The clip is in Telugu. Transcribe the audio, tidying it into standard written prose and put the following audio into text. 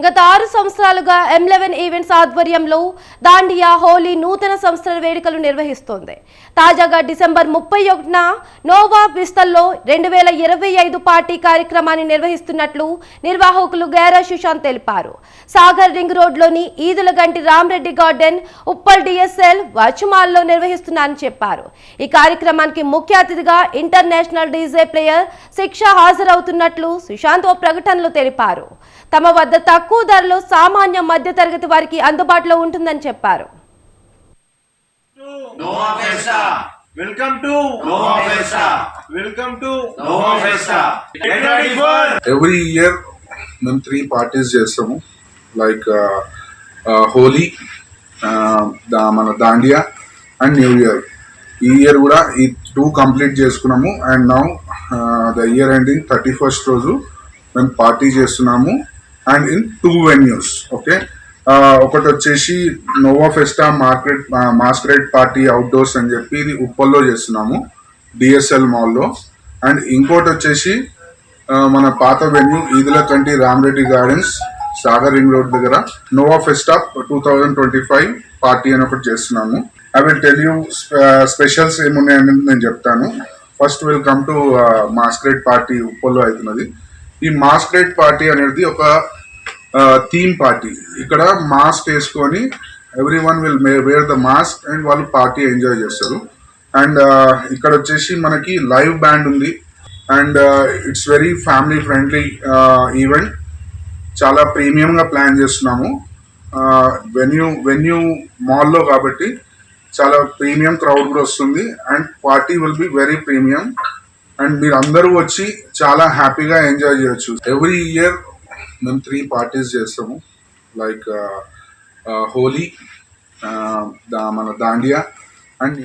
గత 6 సంవత్సరాలుగా M11 ఈవెంట్స్ ఆధ్వర్యంలో దాండియా హోలీ నూతన సంవత్సర వేడుకలు నిర్వహిస్తోంది. తాజాగా డిసెంబర్ 31న నోవా విస్తాల్లో 2025 పార్టీ కార్యక్రమాన్ని నిర్వహిస్తున్నట్లు నిర్వాహకులు గేరా సుశాంత్ తెలిపారు. సాగర్ రింగ్ రోడ్లోని ఈదులగంటి రామరెడ్డి గార్డెన్, ఉప్పల్ DSL వాచుమాల్లో నిర్వహిస్తున్నారని చెప్పారు. ఈ కార్యక్రమానికి ముఖ్య అతిథిగా ఇంటర్నేషనల్ డీజే ప్లేయర్ శిక్ష హాజరవుతున్నట్లు సుశాంత్ ఓ ప్రకటనలో తెలిపారు. తమ వద్ద తక్కువ ధరలో సామాన్య మధ్య తరగతి వారికి అందుబాటులో ఉంటుందని చెప్పారు. ఎవ్రీ ఇయర్ మేము 3 పార్టీస్ చేస్తాము. లైక్ హోలీ, మన దాండియా అండ్ న్యూ ఇయర్. ఈ ఇయర్ కూడా ఈ 2 కంప్లీట్ చేసుకున్నాము. And now the year ending 31st రోజు మేము పార్టీ చేస్తున్నాము. And in 2 venues. ఓకే, ఒకటి వచ్చేసి నోవా ఫెస్టా మాస్కరేడ్ పార్టీ అవుట్డోర్స్ అని చెప్పి ఇది ఉప్పల్లో చేస్తున్నాము, DSL మాల్లో. అండ్ ఇంకోటి వచ్చేసి మన పాత venue Edulakanti Ramareddy gardens, Sagar ring road దగ్గర నోవా ఫెస్టా 2025 పార్టీ అని ఒకటి చేస్తున్నాము. I will tell you specials ఏమున్నాయనేది నేను చెప్తాను. First will come to masquerade party ఉప్పల్లో అవుతున్నది. ఈ మాస్కరేడ్ పార్టీ అనేది ఒక థీమ్ పార్టీ. ఇక్కడ మాస్క్ వేసుకొని every one will wear the mask and వాళ్ళు పార్టీ ఎంజాయ్ చేస్తారు. అండ్ ఇక్కడ వచ్చేసి మనకి లైవ్ బ్యాండ్ ఉంది. And it's very family friendly event. చాలా ప్రీమియంగా ప్లాన్ చేస్తున్నాము. వెన్యూ మాల్లో కాబట్టి చాలా ప్రీమియం క్రౌడ్ కూడా వస్తుంది. And party will be very premium. And మీరు అందరూ వచ్చి చాలా హ్యాపీగా ఎంజాయ్ చేయొచ్చు. ఎవ్రీ ఇయర్ మేము 3 పార్టీస్ చేస్తాము. లైక్ హోలీ, మన దాండియా అండ్